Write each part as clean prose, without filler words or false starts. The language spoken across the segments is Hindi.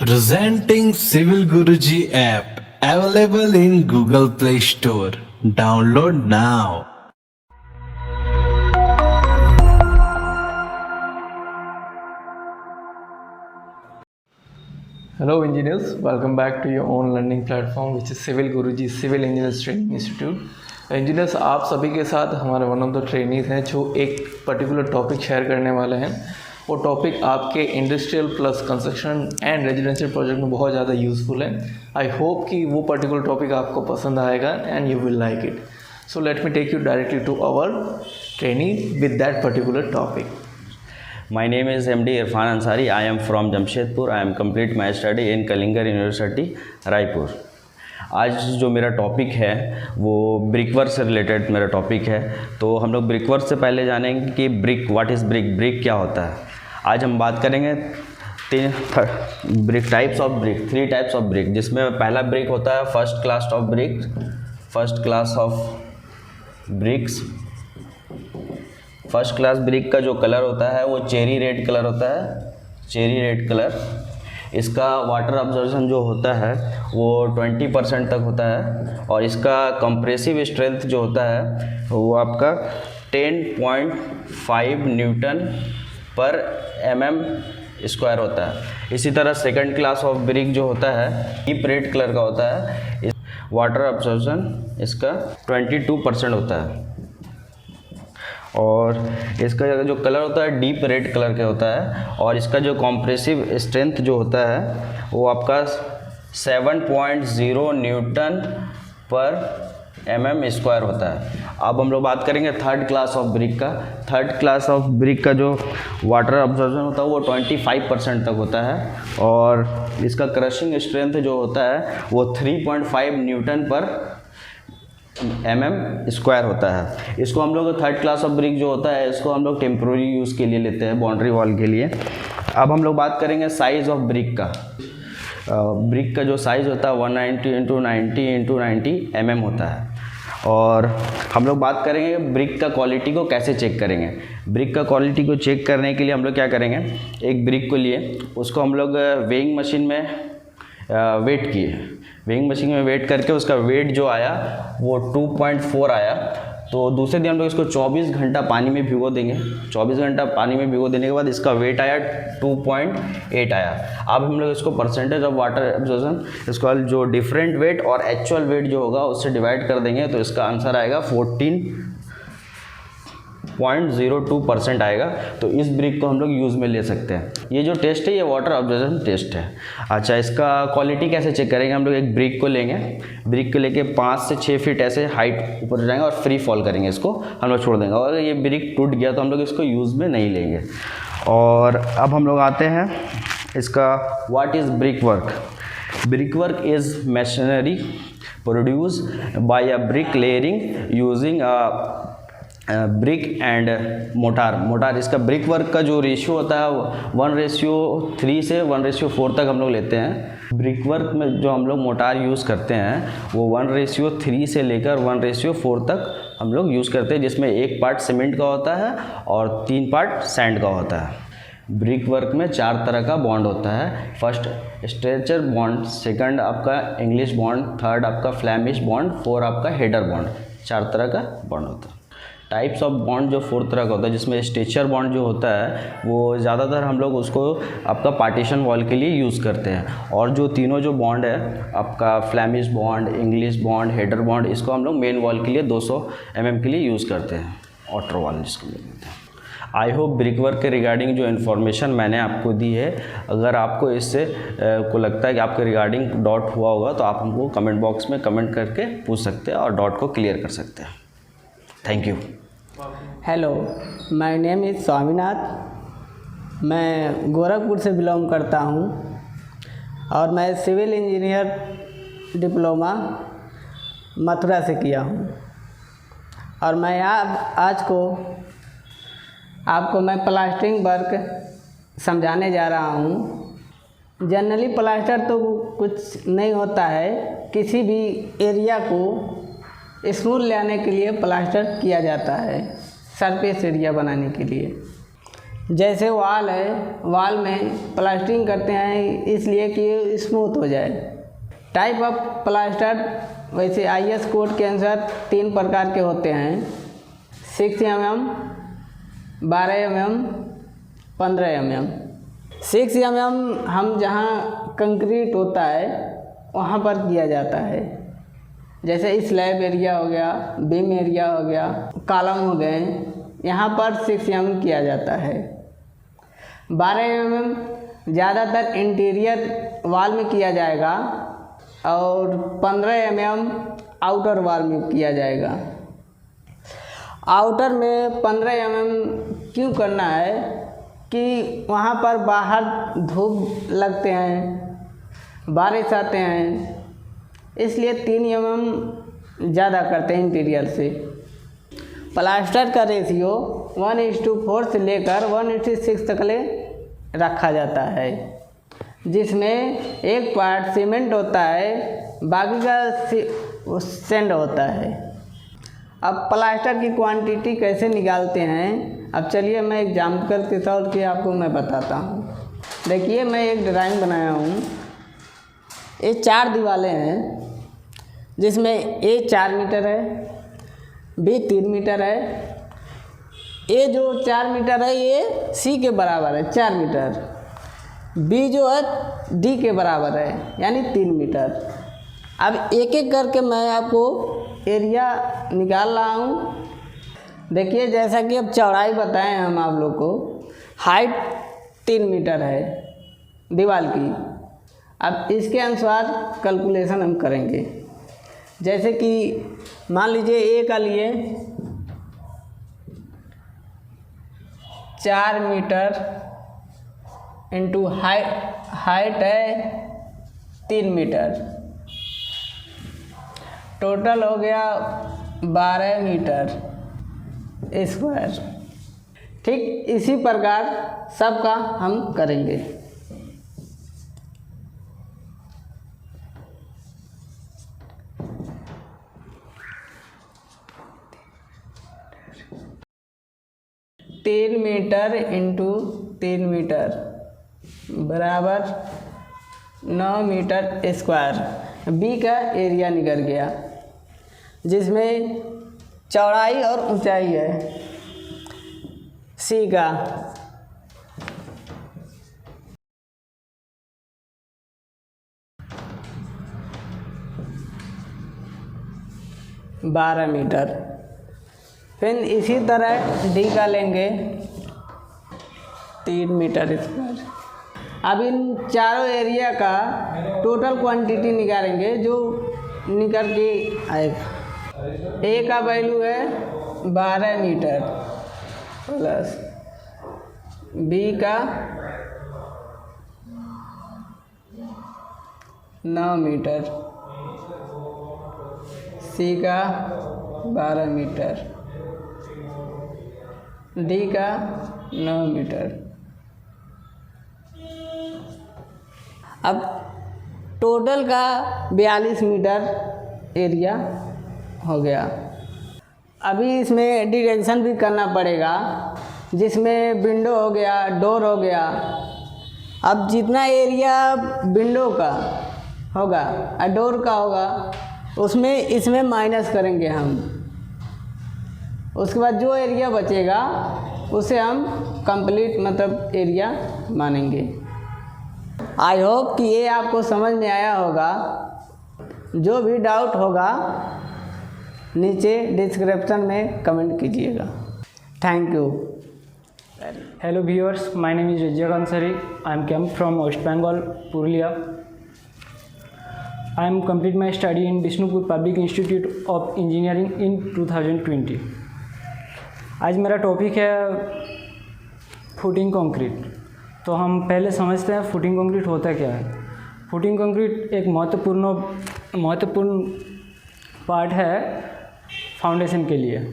Presenting Civil Guruji app available in Google Play Store. Download now. Hello engineers, welcome back to your own learning platform which is Civil Guruji Civil Engineers Training Institute. Engineers आप सभी के साथ हमारे वन ऑफ द ट्रेनीज हैं जो एक पर्टिकुलर टॉपिक शेयर करने वाले हैं। वो टॉपिक आपके industrial plus construction and residential project में बहुत ज़्यादा यूज़फुल है। आई होप कि वो पर्टिकुलर टॉपिक आपको पसंद आएगा and you will like it. So let me take you directly to our training with that particular topic. My name is MD Irfan Ansari. I am from Jamshedpur. I am complete my study in Kalinga University, Raipur. आज जो मेरा टॉपिक है वो ब्रिकवर्क से रिलेटेड मेरा टॉपिक है। तो हम लोग ब्रिकवर्क से पहले जानेंगे कि brick what is brick, brick क्या होता है। आज हम बात करेंगे brick types of brick, 3 types of brick, जिसमें पहला ब्रिक होता है first class of brick, first class of BRICS. First class brick का जो कलर होता है वो चेरी रेड कलर होता है, चेरी रेड कलर। इसका वाटर अब्जॉर्प्शन जो होता है वो 20% तक होता है और इसका कंप्रेसिव स्ट्रेंथ जो होता है वो आपका 10.5 न्यूटन पर mm² होता है। इसी तरह सेकंड क्लास ऑफ ब्रिक जो होता है डीप रेड कलर का होता है। वाटर अब्जॉर्प्शन इसका 22% होता है और इसका जो कलर होता है डीप रेड कलर का होता है और इसका जो कॉम्प्रेसिव स्ट्रेंथ जो होता है वो आपका 7.0 न्यूटन पर mm² होता है। अब हम लोग बात करेंगे थर्ड क्लास ऑफ ब्रिक का। थर्ड क्लास ऑफ ब्रिक का जो वाटर अब्जॉर्प्शन होता है वो 25% तक होता है और इसका क्रशिंग स्ट्रेंथ जो होता है वो 3.5 न्यूटन पर mm² होता है। इसको हम लोग थर्ड क्लास ऑफ ब्रिक जो होता है इसको हम लोग टेम्प्रोरी यूज़ के लिए लेते हैं, बाउंड्री वॉल के लिए। अब हम लोग बात करेंगे साइज़ ऑफ ब्रिक का। ब्रिक का जो साइज़ होता है 190 × 90 × 90 mm होता है। और हम लोग बात करेंगे ब्रिक का क्वालिटी को कैसे चेक करेंगे। ब्रिक का क्वालिटी को चेक करने के लिए हम लोग क्या करेंगे, एक ब्रिक को लिए उसको हम लोग वेइंग मशीन में वेट किए। वेइंग मशीन में वेट करके उसका वेट जो आया वो 2.4 आया। तो दूसरे दिन हम लोग इसको 24 घंटा पानी में भिगो देंगे। 24 घंटा पानी में भिगो देने के बाद इसका वेट आया 2.8 आया। अब हम लोग इसको परसेंटेज ऑफ वाटर एब्जॉर्प्शन इसका जो डिफरेंट वेट और एक्चुअल वेट जो होगा उससे डिवाइड कर देंगे तो इसका आंसर आएगा 14.02% आएगा। तो इस ब्रिक को हम लोग यूज़ में ले सकते हैं। ये जो टेस्ट है ये वाटर ऑब्जर्वेशन टेस्ट है। अच्छा, इसका क्वालिटी कैसे चेक करेंगे, हम लोग एक ब्रिक को लेंगे, ब्रिक को लेके 5 से 6 फीट ऐसे हाइट ऊपर जाएंगे और फ्री फॉल करेंगे, इसको हम लोग छोड़ देंगे। और ये ब्रिक टूट गया तो हम लोग इसको यूज़ में नहीं लेंगे। और अब हम लोग आते हैं इसका what is brick work. Brick work is machinery produce by a brick layering using brick and mortar. इसका ब्रिक वर्क का जो रेशियो होता है 1:3 से 1:4 तक हम लोग लेते हैं। ब्रिक वर्क में जो हम लोग मोटार यूज़ करते हैं वो 1:3 से लेकर 1:4 तक हम लोग यूज़ करते हैं, जिसमें 1 पार्ट सीमेंट का होता है और 3 पार्ट सैंड का होता है। ब्रिक वर्क में 4 तरह का बॉन्ड होता है। फर्स्ट स्ट्रेचर बॉन्ड, सेकंड आपका इंग्लिश बॉन्ड, थर्ड आपका फ्लैमिश बॉन्ड, 4 आपका हेडर बॉन्ड। 4 तरह का बॉन्ड होता है। टाइप्स ऑफ बॉन्ड जो 4 तरह का होता है, जिसमें स्ट्रेचर बॉन्ड जो होता है वो ज़्यादातर हम लोग उसको आपका पार्टीशन वॉल के लिए यूज़ करते हैं। और जो तीनों जो बॉन्ड है आपका Flemish bond, English bond, header bond, इसको हम लोग मेन वॉल के लिए 200 mm के लिए यूज़ करते हैं, आउटर वॉल जिसको बोलते हैं। आई होप ब्रिक वर्क के रिगार्डिंग जो इन्फॉर्मेशन मैंने आपको दी है, अगर आपको इससे को लगता है कि आपके रिगार्डिंग डाउट हुआ होगा तो आप हमको कमेंट बॉक्स में कमेंट करके पूछ सकते हैं और डाउट को क्लियर कर सकते हैं। Thank you. Hello, my name is Swaminath. मैं गोरखपुर से बिलोंग करता हूँ और मैं सिविल इंजीनियर डिप्लोमा मथुरा से किया हूँ। और मैं आज को आपको मैं प्लास्टरिंग वर्क समझाने जा रहा हूँ। जनरली प्लास्टर तो कुछ नहीं होता है, किसी भी एरिया को स्मूथ लाने के लिए प्लास्टर किया जाता है, सरफेस एरिया बनाने के लिए। जैसे वॉल है, वॉल में प्लास्टरिंग करते हैं इसलिए कि ये स्मूथ हो जाए। टाइप ऑफ प्लास्टर वैसे IS कोड के अनुसार 3 प्रकार के होते हैं, 6 mm, 12 mm, 15 mm। 6 mm हम जहाँ कंक्रीट होता है वहाँ पर किया जाता है, जैसे स्लैब एरिया हो गया, बीम एरिया हो गया, कॉलम हो गए, यहाँ पर 6 mm किया जाता है। 12 mm ज़्यादातर इंटीरियर वॉल में किया जाएगा और 15 mm आउटर वॉल में किया जाएगा। आउटर में 15 mm क्यों करना है कि वहाँ पर बाहर धूप लगते हैं, बारिश आते हैं, इसलिए 3 mm ज़्यादा करते हैं इंटीरियर से। प्लास्टर का रेशियो 1:4 से लेकर 1:6 तक ले रखा जाता है, जिसमें एक पार्ट सीमेंट होता है, बाकी का सैंड होता है। अब प्लास्टर की क्वांटिटी कैसे निकालते हैं, अब चलिए मैं एग्जाम्पल के तौर पे आपको मैं बताता हूँ। देखिए मैं एक ड्राइंग बनाया हूँ, ये 4 दीवारें हैं, जिसमें A 4 मीटर है, B 3 मीटर है, A जो 4 मीटर है ये C के बराबर है 4 मीटर, B जो है D के बराबर है यानी 3 मीटर। अब एक एक करके मैं आपको एरिया निकाल रहा हूँ। देखिए जैसा कि अब चौड़ाई बताएं हम आप लोग को, हाइट 3 मीटर है दीवार की। अब इसके अनुसार कैलकुलेशन हम करेंगे, जैसे कि मान लीजिए A का लिए 4 मीटर इंटू हाइट है 3 मीटर, टोटल हो गया 12 मीटर स्क्वायर। ठीक इसी प्रकार सबका हम करेंगे। तीन मीटर इंटू 3 मीटर बराबर 9 मीटर स्क्वायर। B का एरिया निकल गया, जिसमें चौड़ाई और ऊंचाई है C का 12 मीटर। फिर इसी तरह D का लेंगे 3 मीटर स्क्वायर। अब इन चारों एरिया का टोटल क्वांटिटी निकालेंगे जो निकल के आएगा। A का वैल्यू है 12 मीटर प्लस B का 9 मीटर, C का 12 मीटर, D का 9 मीटर। अब टोटल का 42 मीटर एरिया हो गया। अभी इसमें डिटेक्शन भी करना पड़ेगा, जिसमें विंडो हो गया, डोर हो गया। अब जितना एरिया विंडो का होगा और डोर का होगा उसमें इसमें माइनस करेंगे हम। उसके बाद जो एरिया बचेगा उसे हम कंप्लीट मतलब एरिया मानेंगे। आई होप कि ये आपको समझ में आया होगा। जो भी डाउट होगा नीचे डिस्क्रिप्शन में कमेंट कीजिएगा। Thank you. Hello viewers, my name is Rajiak Ansari. I am come from West Bengal, Purulia. I am complete my study in Bishnupur Public Institute of Engineering in 2020. आज मेरा टॉपिक है फुटिंग कंक्रीट। तो हम पहले समझते हैं फुटिंग कंक्रीट होता क्या है। फुटिंग कंक्रीट एक महत्वपूर्ण पार्ट है फाउंडेशन के लिए।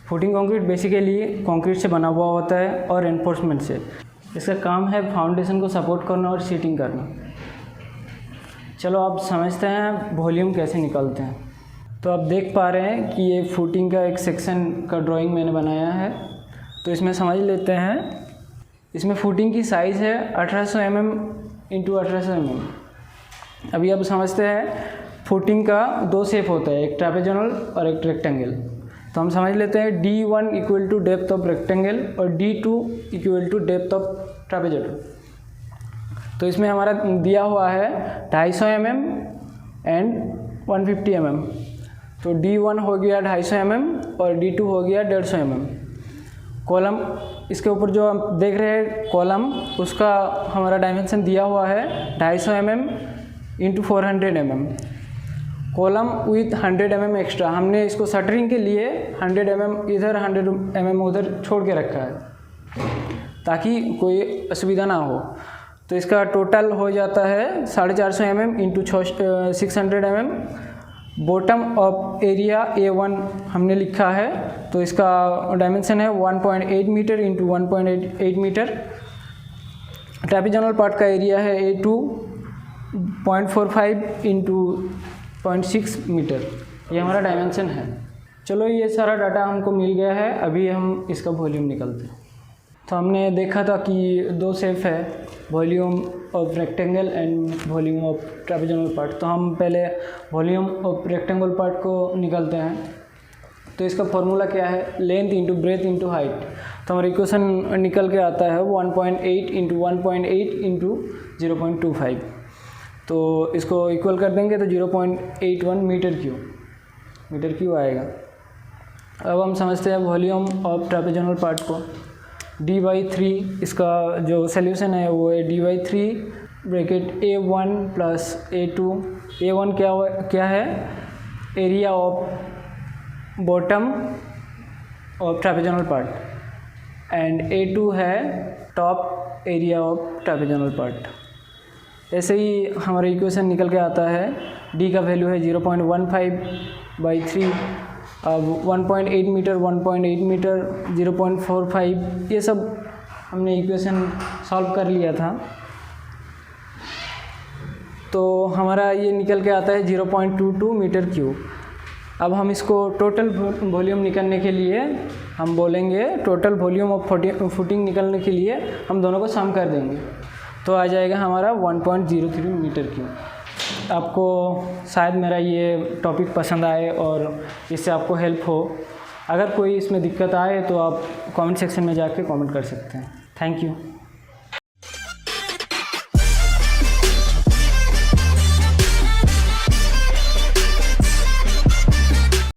फुटिंग कंक्रीट बेसिकली कंक्रीट से बना हुआ होता है और एनफोर्समेंट से। इसका काम है फाउंडेशन को सपोर्ट करना और सीटिंग करना। चलो आप समझते हैं वॉल्यूम कैसे निकलते हैं। तो आप देख पा रहे हैं कि ये फुटिंग का एक सेक्शन का ड्राइंग मैंने बनाया है। तो इसमें समझ लेते हैं इसमें फुटिंग की साइज़ है 1800 mm इंटू 1800 mm। अभी आप समझते हैं फुटिंग का दो शेप होता है, एक ट्रापेजोनल और एक रेक्टेंगल। तो हम समझ लेते हैं D1 equal to depth of rectangle और D2 equal to depth of trapezoidal. तो इसमें हमारा दिया हुआ है 250 mm एंड 150 mm। तो D1 हो गया 250 mm और D2 हो गया 150 mm। कॉलम इसके ऊपर जो हम देख रहे हैं कॉलम, उसका हमारा डायमेंशन दिया हुआ है 250 mm into 400 mm। Column with 100 mm extra, हमने इसको शटरिंग के लिए 100 mm इधर 100 mm उधर छोड़ के रखा है ताकि कोई असुविधा ना हो। तो इसका टोटल हो जाता है 450 mm into 600 mm। Bottom of area A1 हमने लिखा है, तो इसका डायमेंशन है 1.8 मीटर इंटू 1.8 मीटर। ट्रेपेजोनल पार्ट का एरिया है A2 0.45 इंटू 0.6 मीटर। ये हमारा डायमेंशन है। चलो ये सारा डाटा हमको मिल गया है, अभी हम इसका वॉल्यूम निकालते हैं। तो हमने देखा था कि दो शेप है, volume of rectangle and volume of trapezoidal part. तो हम पहले वॉल्यूम ऑफ रेक्टेंगल पार्ट को निकालते हैं। तो इसका फॉर्मूला क्या है, length into breadth into height. तो हमारा इक्वेशन निकल के आता है 1.8 इंटू 1.8 इंटू 0.25। तो इसको इक्वल कर देंगे तो 0.81 मीटर क्यूब आएगा। अब हम समझते हैं वॉल्यूम ऑफ ट्रेपेजोनल पार्ट को। D/3 इसका जो सॉल्यूशन है वो है D/3 bracket A1 plus A2। A1 क्या है, area of bottom of trapezoidal part and A2 है top area of trapezoidal part. ऐसे ही हमारा इक्वेशन निकल के आता है। D का वैल्यू है 0.15/3। अब 1.8 मीटर 1.8 मीटर 0.45, ये सब हमने इक्वेशन सॉल्व कर लिया था। तो हमारा ये निकल के आता है 0.22 मीटर क्यूब। अब हम इसको टोटल वॉल्यूम निकालने के लिए हम बोलेंगे, टोटल वॉल्यूम ऑफ फुटिंग निकालने के लिए हम दोनों को सम कर देंगे, तो आ जाएगा हमारा 1.03 मीटर क्यूब। आपको शायद मेरा ये टॉपिक पसंद आए और इससे आपको हेल्प हो। अगर कोई इसमें दिक्कत आए तो आप कमेंट सेक्शन में जाके कमेंट कर सकते हैं। Thank you.